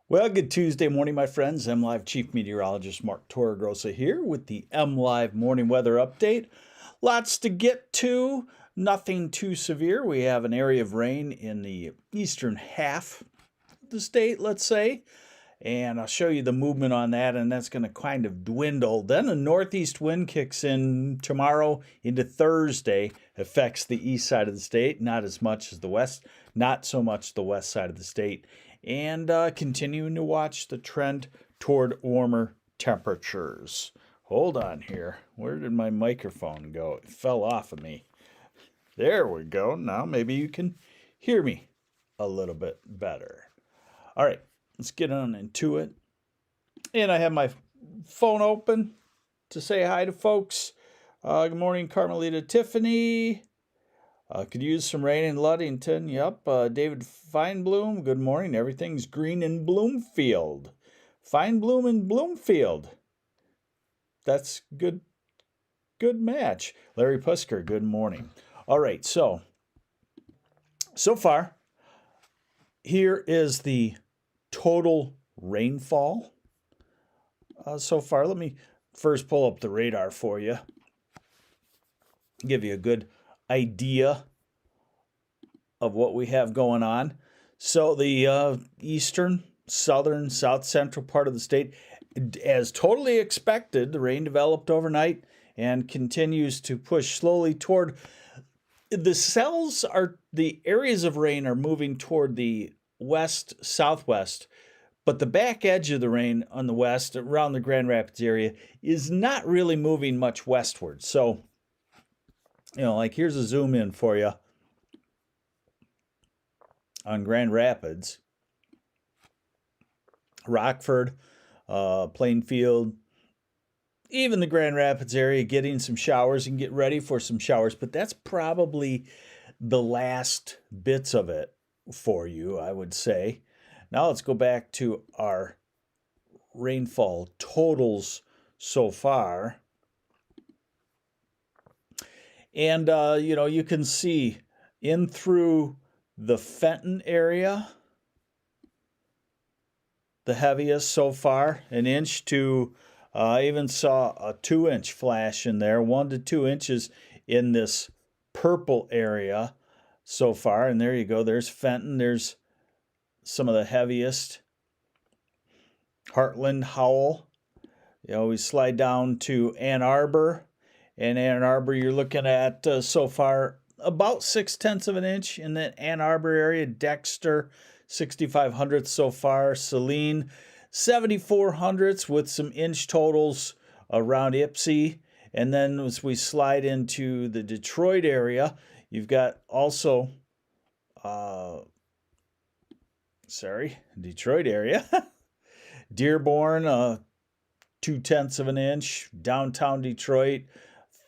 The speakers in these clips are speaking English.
Well, good Tuesday morning, my friends. MLive Chief Meteorologist Mark Torregrossa here with the MLive Morning Weather Update. Lots to get to, nothing too severe. We have an area of rain in the eastern half of the state, let's say, and I'll show you the movement on that, and that's going to kind of dwindle. Then a northeast wind kicks in tomorrow into Thursday, affects the east side of the state, not as much as the west, not so much the west side of the state, and continuing to watch the trend toward warmer temperatures. Hold on here. Where did my microphone go? It fell off of me. There we go. Now maybe you can hear me a little bit better. All right, let's get on into it. And I have my phone open to say hi to folks. Good morning, Carmelita Tiffany. Could use some rain in Ludington. Yep. David Feinbloom, good morning. Everything's green in Bloomfield. Feinbloom in Bloomfield. That's good match. Larry Pusker, good morning. All right, so far, here is the total rainfall so far. Let me first pull up the radar for you, give you a good idea of what we have going on. So the eastern, southern, south central part of the state, as totally expected, the rain developed overnight and continues to push slowly toward the areas of rain are moving toward the west southwest, but the back edge of the rain on the west around the Grand Rapids area is not really moving much westward. So, like here's a zoom in for you on Grand Rapids, Rockford, Plainfield, even the Grand Rapids area getting some showers and get ready for some showers, but that's probably the last bits of it for you, I would say. Now let's go back to our rainfall totals so far. And, you can see in through the Fenton area, the heaviest so far, an inch to, I even saw a 2-inch flash in there, 1 to 2 inches in this purple area so far. And there you go. There's Fenton. There's some of the heaviest. Heartland, Howell. We slide down to Ann Arbor. And Ann Arbor, you're looking at so far about 0.6 of an inch in that Ann Arbor area. Dexter, 6,500 so far. Saline, 7,400 with some inch totals around Ypsi. And then as we slide into the Detroit area, you've got also, Detroit area. Dearborn, 0.2 of an inch. Downtown Detroit,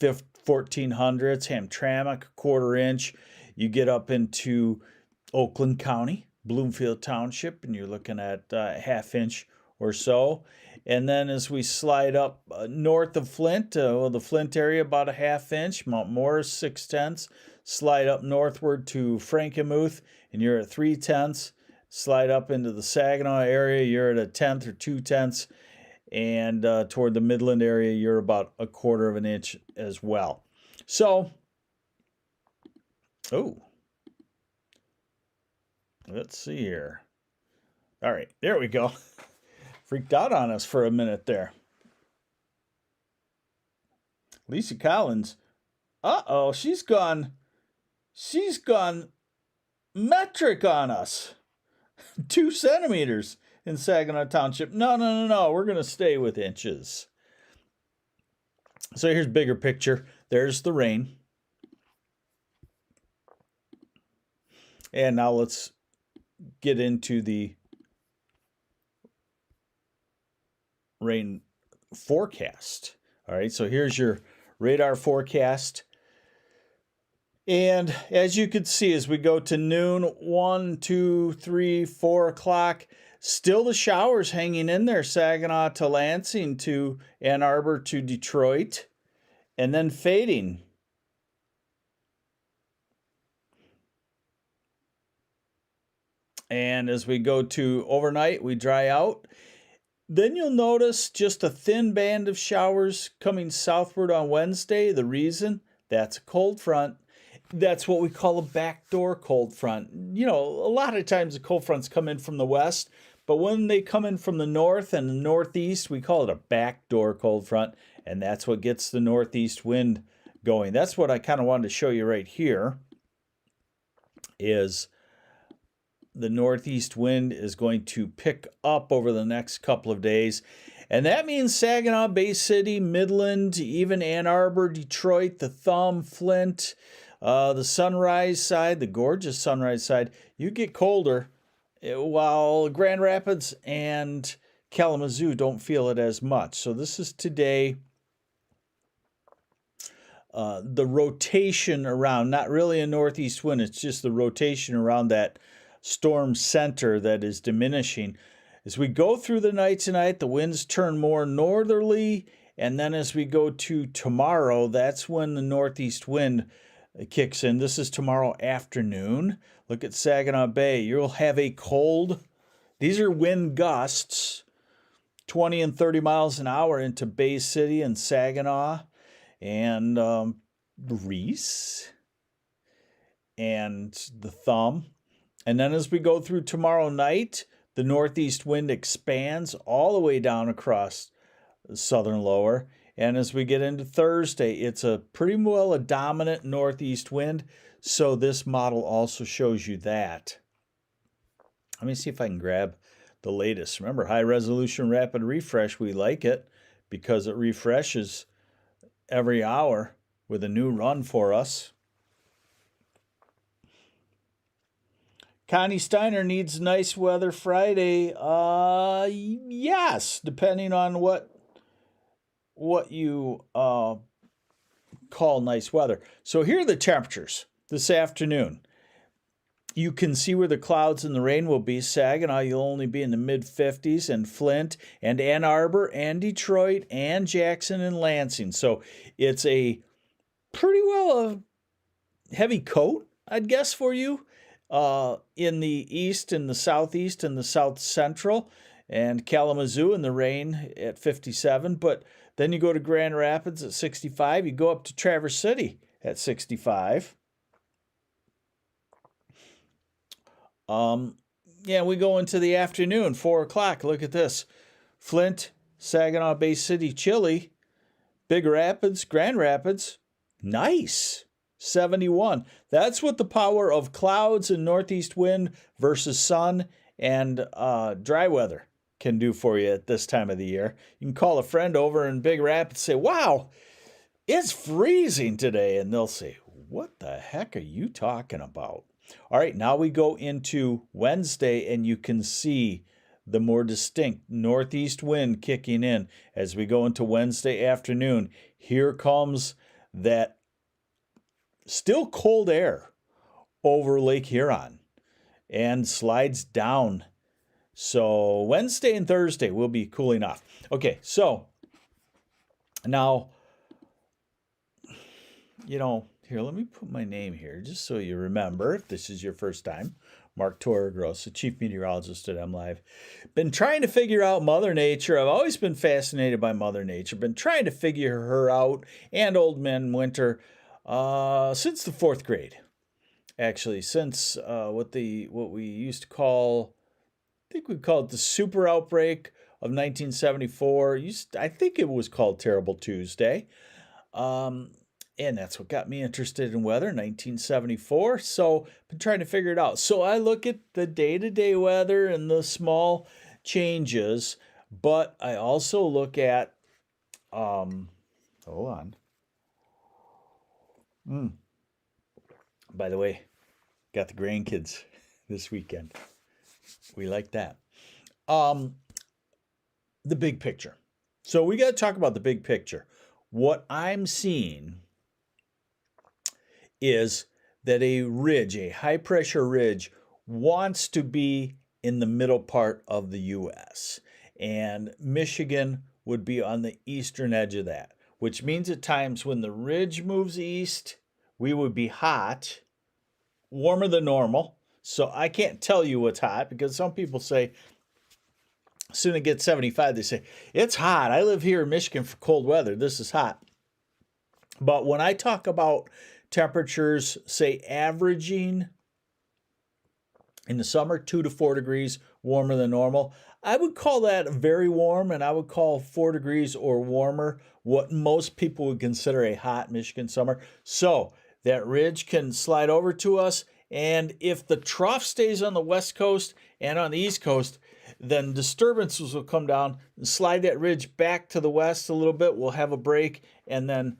1,400s. Hamtramck, 1/4 inch. You get up into Oakland County, Bloomfield Township, and you're looking at 1/2 inch or so. And then as we slide up north of Flint, the Flint area, about 1/2 inch. Mount Morris, 6/10. Slide up northward to Frankenmuth, and you're at 3/10. Slide up into the Saginaw area, you're at 1/10 or 2/10. And toward the Midland area, you're about 1/4 of an inch as well. So, let's see here. All right, there we go. Freaked out on us for a minute there. Lisa Collins. Uh-oh, she's gone metric on us. 2 centimeters in Saginaw Township. No. We're going to stay with inches. So here's bigger picture. There's the rain. And now let's get into the rain forecast. All right, so here's your radar forecast. And as you can see, as we go to noon, 1, 2, 3, 4 o'clock, still the showers hanging in there, Saginaw to Lansing to Ann Arbor to Detroit, and then fading. And as we go to overnight, we dry out. Then you'll notice just a thin band of showers coming southward on Wednesday. The reason? That's a cold front. That's what we call a backdoor cold front. You know, a lot of times the cold fronts come in from the west, but when they come in from the north and the northeast, we call it a backdoor cold front, and that's what gets the northeast wind going. That's what I kind of wanted to show you right here, is the northeast wind is going to pick up over the next couple of days. And that means Saginaw, Bay City, Midland, even Ann Arbor, Detroit, the Thumb, Flint, the Sunrise side, the gorgeous Sunrise side, you get colder, while Grand Rapids and Kalamazoo don't feel it as much. So this is today. The rotation around, not really a northeast wind, it's just the rotation around that storm center that is diminishing. As we go through the night tonight, the winds turn more northerly, and then as we go to tomorrow, that's when the northeast wind kicks in. This is tomorrow afternoon. Look at Saginaw Bay. You'll have a cold, these are wind gusts, 20 and 30 miles an hour into Bay City and Saginaw and Reese and the Thumb. And then as we go through tomorrow night, the northeast wind expands all the way down across the southern lower. And as we get into Thursday, it's a pretty well a dominant northeast wind. So this model also shows you that. Let me see if I can grab the latest. Remember, high resolution rapid refresh, we like it because it refreshes every hour with a new run for us. Connie Steiner needs nice weather Friday. Yes, depending on what you call nice weather. So here are the temperatures this afternoon. You can see where the clouds and the rain will be. Saginaw, you'll only be in the mid-50s, and Flint and Ann Arbor and Detroit and Jackson and Lansing. So it's a pretty well a heavy coat, I'd guess, for you. In the east and the southeast and the south central, and Kalamazoo in the rain at 57. But then you go to Grand Rapids at 65. You go up to Traverse City at 65. Yeah, we go into the afternoon, 4 o'clock. Look at this. Flint, Saginaw Bay City, chilly. Big Rapids, Grand Rapids, nice. 71. That's what the power of clouds and northeast wind versus sun and dry weather can do for you at this time of the year. You can call a friend over in Big Rapids and say, wow, it's freezing today. And they'll say, what the heck are you talking about? All right, now we go into Wednesday, and you can see the more distinct northeast wind kicking in as we go into Wednesday afternoon. Here comes that still cold air over Lake Huron and slides down. So Wednesday and Thursday will be cooling off. Okay, so now, here, let me put my name here just so you remember if this is your first time. Mark Torregrossa, Chief Meteorologist at MLive. Been trying to figure out Mother Nature. I've always been fascinated by Mother Nature. Been trying to figure her out and Old Man Winter since the 4th grade. Actually, since what we used to call, I think we called it the super outbreak of 1974. I think it was called Terrible Tuesday. And that's what got me interested in weather, 1974. So I've been trying to figure it out. So I look at the day-to-day weather and the small changes, but I also look at, hold on. By the way, got the grandkids this weekend. We like that. The big picture. So we got to talk about the big picture. What I'm seeing is that a ridge, a high-pressure ridge, wants to be in the middle part of the U.S. And Michigan would be on the eastern edge of that, which means at times when the ridge moves east, we would be hot, warmer than normal, So I can't tell you what's hot because some people say, as soon as it gets 75, they say, it's hot. I live here in Michigan for cold weather. This is hot. But when I talk about temperatures, say averaging in the summer 2 to 4 degrees warmer than normal, I would call that very warm, and I would call 4 degrees or warmer what most people would consider a hot Michigan summer. So that ridge can slide over to us, and if the trough stays on the west coast and on the east coast, then disturbances will come down and slide that ridge back to the west a little bit. We'll have a break, and then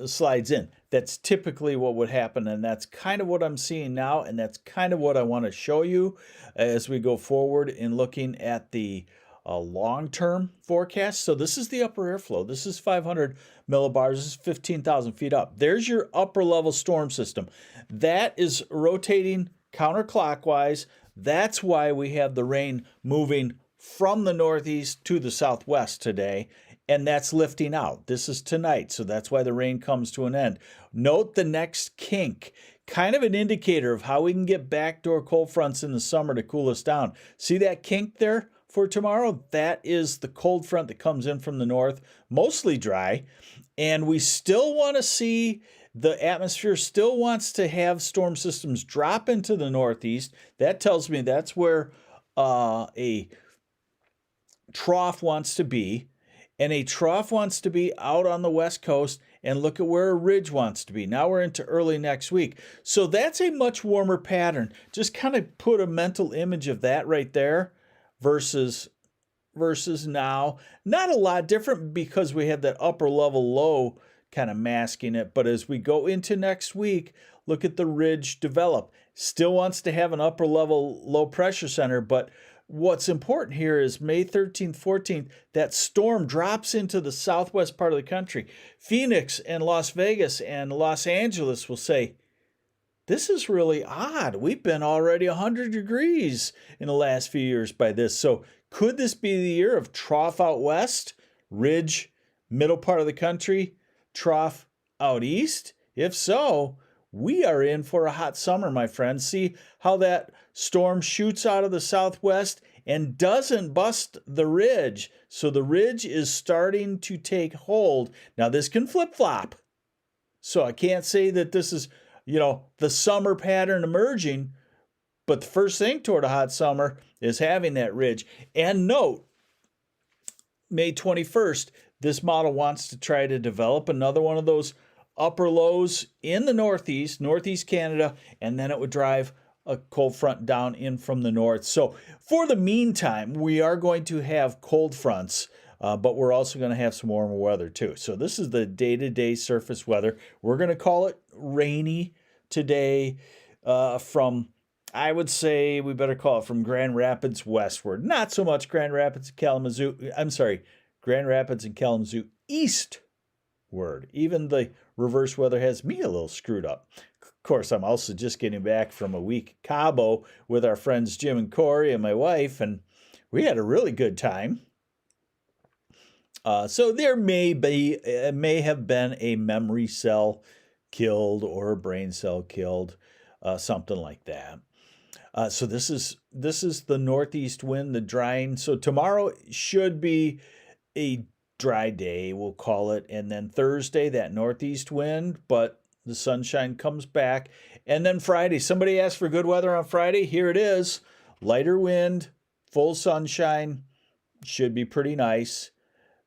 slides in. That's typically what would happen, and that's kind of what I'm seeing now, and that's kind of what I want to show you as we go forward in looking at the long-term forecast. So this is the upper airflow. This is 500 millibars. This is 15,000 feet up. There's your upper level storm system. That is rotating counterclockwise. That's why we have the rain moving from the northeast to the southwest today, and that's lifting out. This is tonight, so that's why the rain comes to an end. Note the next kink, kind of an indicator of how we can get backdoor cold fronts in the summer to cool us down. See that kink there for tomorrow? That is the cold front that comes in from the north, mostly dry, and we still want to see the atmosphere still wants to have storm systems drop into the northeast. That tells me that's where a trough wants to be. And a trough wants to be out on the west coast, and look at where a ridge wants to be. Now we're into early next week. So that's a much warmer pattern. Just kind of put a mental image of that right there versus now. Not a lot different because we have that upper level low kind of masking it. But as we go into next week, look at the ridge develop. Still wants to have an upper level low pressure center, but what's important here is May 13th, 14th, that storm drops into the southwest part of the country. Phoenix and Las Vegas and Los Angeles will say, this is really odd. We've been already 100 degrees in the last few years by this. So could this be the year of trough out west, ridge, middle part of the country, trough out east? If so, we are in for a hot summer, my friends. See how that storm shoots out of the southwest and doesn't bust the ridge. So the ridge is starting to take hold. Now this can flip-flop. So I can't say that this is, the summer pattern emerging, but the first thing toward a hot summer is having that ridge. And note, May 21st, this model wants to try to develop another one of those upper lows in the northeast Canada, and then it would drive a cold front down in from the north. So for the meantime, we are going to have cold fronts, but we're also going to have some warmer weather too. So this is the day-to-day surface weather. We're going to call it rainy today I would say we better call it from Grand Rapids westward. Not so much Grand Rapids and Kalamazoo. I'm sorry, Grand Rapids and Kalamazoo eastward. Even the reverse weather has me a little screwed up. Of course, I'm also just getting back from a week at Cabo with our friends Jim and Corey and my wife, and we had a really good time. So there may have been a memory cell killed or a brain cell killed, something like that. So this is the northeast wind, the drying. So tomorrow should be a dry day, we'll call it, and then Thursday that northeast wind, but the sunshine comes back. And then Friday, somebody asked for good weather on Friday. Here it is. Lighter wind, full sunshine, should be pretty nice.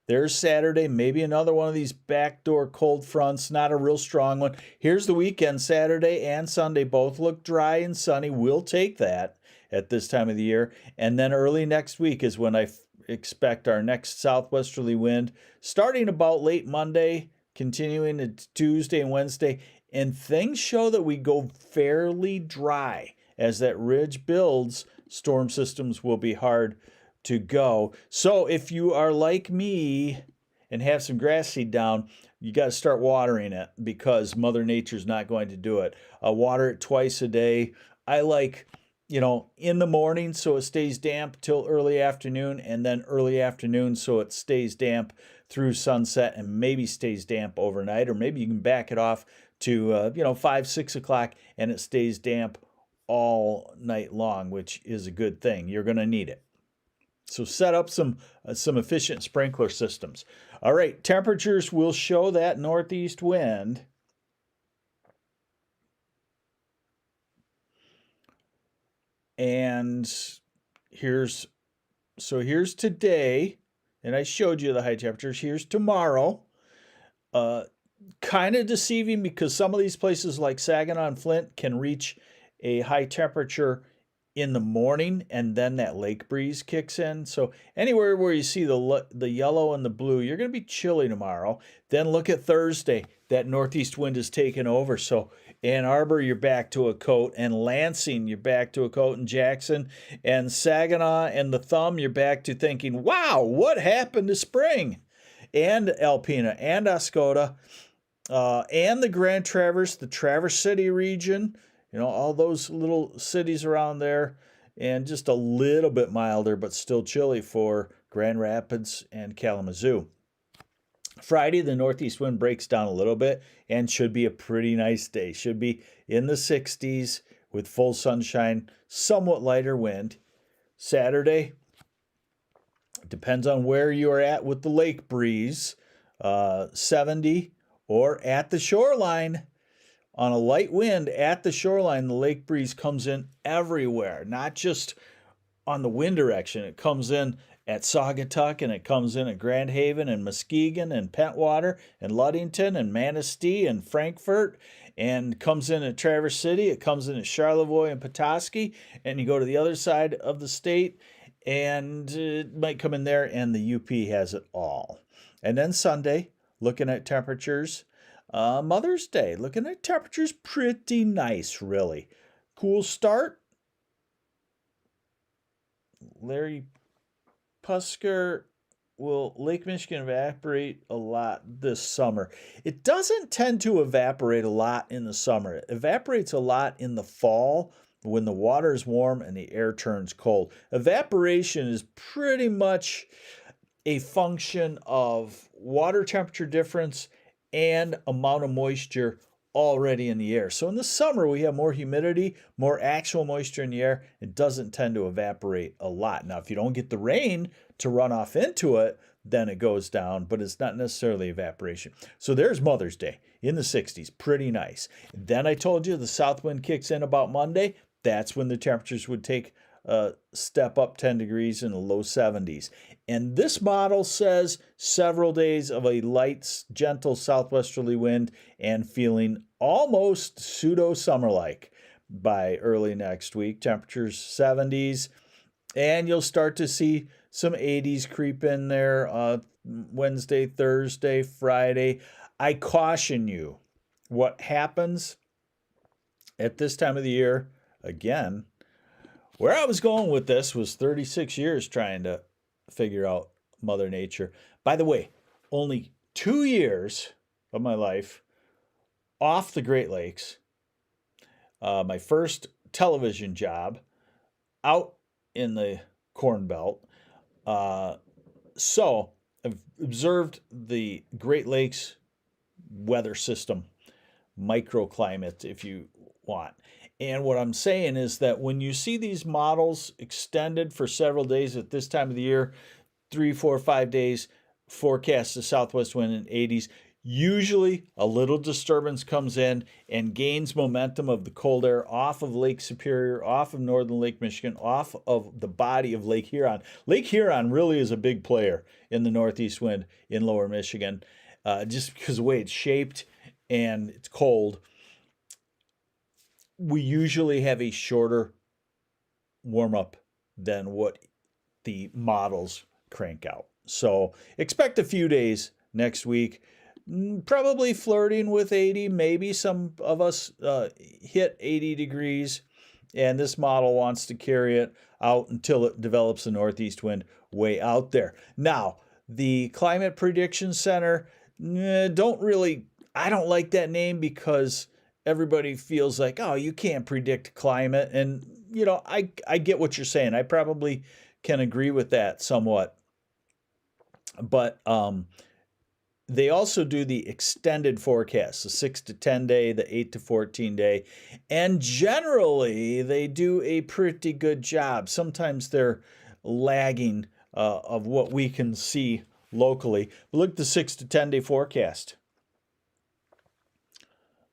There's Saturday, maybe another one of these backdoor cold fronts, not a real strong one. Here's the weekend, Saturday and Sunday both look dry and sunny. We'll take that at this time of the year. And then early next week is when I expect our next southwesterly wind, starting about late Monday, continuing to Tuesday and Wednesday. And things show that we go fairly dry. As that ridge builds, storm systems will be hard to go. So if you are like me and have some grass seed down, you got to start watering it because Mother Nature's not going to do it. Water it twice a day. I like, in the morning so it stays damp till early afternoon, and then early afternoon so it stays damp through sunset and maybe stays damp overnight, or maybe you can back it off to 5, 6 o'clock and it stays damp all night long, which is a good thing. You're going to need it. So set up some efficient sprinkler systems. All right, temperatures will show that northeast wind. And here's today, and I showed you the high temperatures. Here's tomorrow. Kind of deceiving because some of these places like Saginaw and Flint can reach a high temperature in the morning, and then that lake breeze kicks in. So anywhere where you see the yellow and the blue, you're going to be chilly tomorrow. Then look at Thursday. That northeast wind is taking over. So Ann Arbor, you're back to a coat, and Lansing, you're back to a coat, and Jackson and Saginaw and the Thumb, you're back to thinking, wow, what happened to spring? And Alpena and Oscoda, and the Grand Traverse, the Traverse City region, all those little cities around there, and just a little bit milder, but still chilly for Grand Rapids and Kalamazoo. Friday, the northeast wind breaks down a little bit and should be a pretty nice day. Should be in the 60s with full sunshine, somewhat lighter wind. Saturday, depends on where you are at with the lake breeze, 70 or at the shoreline. On a light wind at the shoreline, the lake breeze comes in everywhere, not just on the wind direction. It comes in at Saugatuck, and it comes in at Grand Haven and Muskegon and Pentwater and Ludington and Manistee and Frankfort, and comes in at Traverse City. It comes in at Charlevoix and Petoskey, and you go to the other side of the state, and it might come in there, and the UP has it all. And then Sunday, looking at temperatures, Mother's Day, looking at temperatures pretty nice, really. Cool start. Larry Pusker, will Lake Michigan evaporate a lot this summer? It doesn't tend to evaporate a lot in the summer. It evaporates a lot in the fall when the water is warm and the air turns cold. Evaporation is pretty much a function of water temperature difference and amount of moisture already in the air. So in the summer, we have more humidity, more actual moisture in the air. It doesn't tend to evaporate a lot. Now, if you don't get the rain to run off into it, then it goes down, but it's not necessarily evaporation. So there's Mother's Day in the 60s, pretty nice. Then I told you the south wind kicks in about Monday. That's when the temperatures would take a step up 10 degrees in the low 70s. And this model says several days of a light, gentle southwesterly wind and feeling almost pseudo-summer-like by early next week. Temperatures 70s, and you'll start to see some 80s creep in there Wednesday, Thursday, Friday. I caution you, what happens at this time of the year, again, where I was going with this was 36 years trying to figure out Mother Nature. By the way, only 2 years of my life off the Great Lakes. My first television job out in the Corn Belt. So I've observed the Great Lakes weather system, microclimate, if you want. And what I'm saying is that when you see these models extended for several days at this time of the year, 3, 4, 5 days, forecast the southwest wind in 80s, usually a little disturbance comes in and gains momentum of the cold air off of Lake Superior, off of northern Lake Michigan, off of the body of Lake Huron. Lake Huron really is a big player in the northeast wind in lower Michigan, just because of the way it's shaped and it's cold. We usually have a shorter warm-up than what the models crank out. So expect a few days next week, probably flirting with 80. Maybe some of us hit 80 degrees, and this model wants to carry it out until it develops a northeast wind way out there. Now, the Climate Prediction Center, I don't like that name because everybody feels like, oh, you can't predict climate. And, I get what you're saying. I probably can agree with that somewhat. But They also do the extended forecast, the 6 to 10 day, the 8 to 14 day, and generally they do a pretty good job. Sometimes they're lagging of what we can see locally. But look at the 6 to 10 day forecast.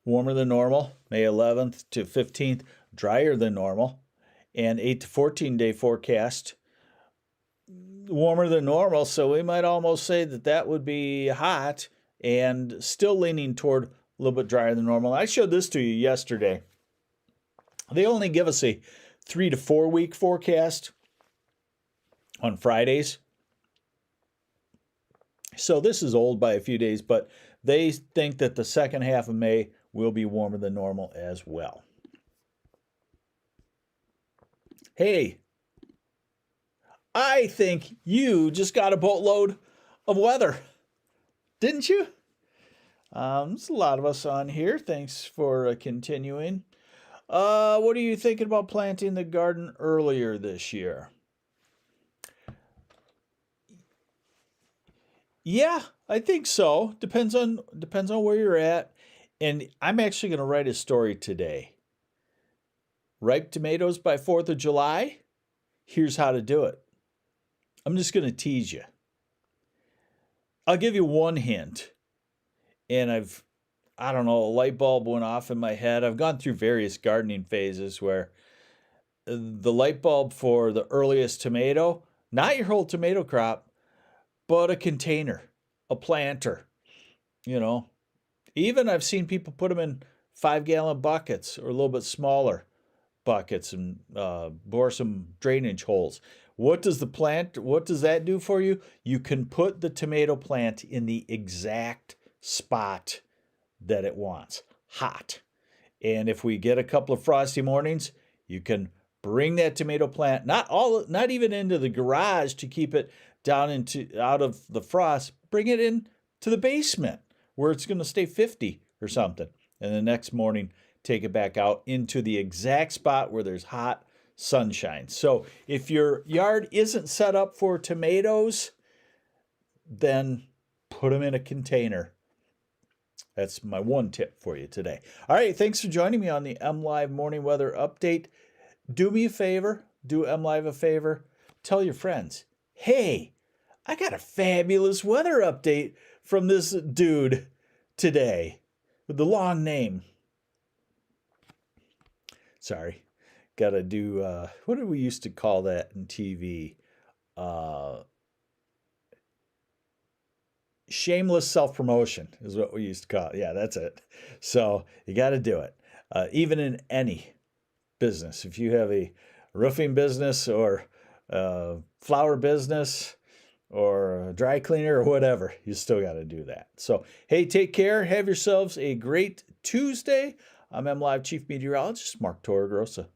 Warmer than normal, May 11th to 15th, drier than normal, and 8 to 14 day forecast, warmer than normal, so we might almost say that that would be hot and still leaning toward a little bit drier than normal. I showed this to you yesterday. They only give us a 3 to 4 week forecast on Fridays. So this is old by a few days, but they think that the second half of May will be warmer than normal as well. Hey, I think you just got a boatload of weather, didn't you? There's a lot of us on here. Thanks for continuing. What are you thinking about planting the garden earlier this year? Yeah, I think so. Depends on where you're at. And I'm actually going to write a story today. Ripe tomatoes by 4th of July? Here's how to do it. I'm just going to tease you. I'll give you one hint. And I don't know, a light bulb went off in my head. I've gone through various gardening phases where the light bulb for the earliest tomato, not your whole tomato crop, but a container, a planter, Even I've seen people put them in 5-gallon buckets or a little bit smaller buckets and bore some drainage holes. What does that do for you? You can put the tomato plant in the exact spot that it wants, hot. And if we get a couple of frosty mornings, you can bring that tomato plant, not even into the garage to keep it down out of the frost, bring it in to the basement where it's going to stay 50 or something. And the next morning, take it back out into the exact spot where there's hot sunshine. So if your yard isn't set up for tomatoes, then put them in a container. That's my one tip for you today. All right, thanks for joining me on the MLive Morning Weather Update. Do me a favor, do MLive a favor, tell your friends, hey, I got a fabulous weather update from this dude today with the long name. Sorry, got to do, what did we used to call that in TV? Shameless self-promotion is what we used to call it. Yeah, that's it. So you got to do it. Even in any business, if you have a roofing business or a flower business or a dry cleaner or whatever, you still got to do that. So, hey, take care. Have yourselves a great Tuesday. I'm MLive Chief Meteorologist Mark Torregrossa.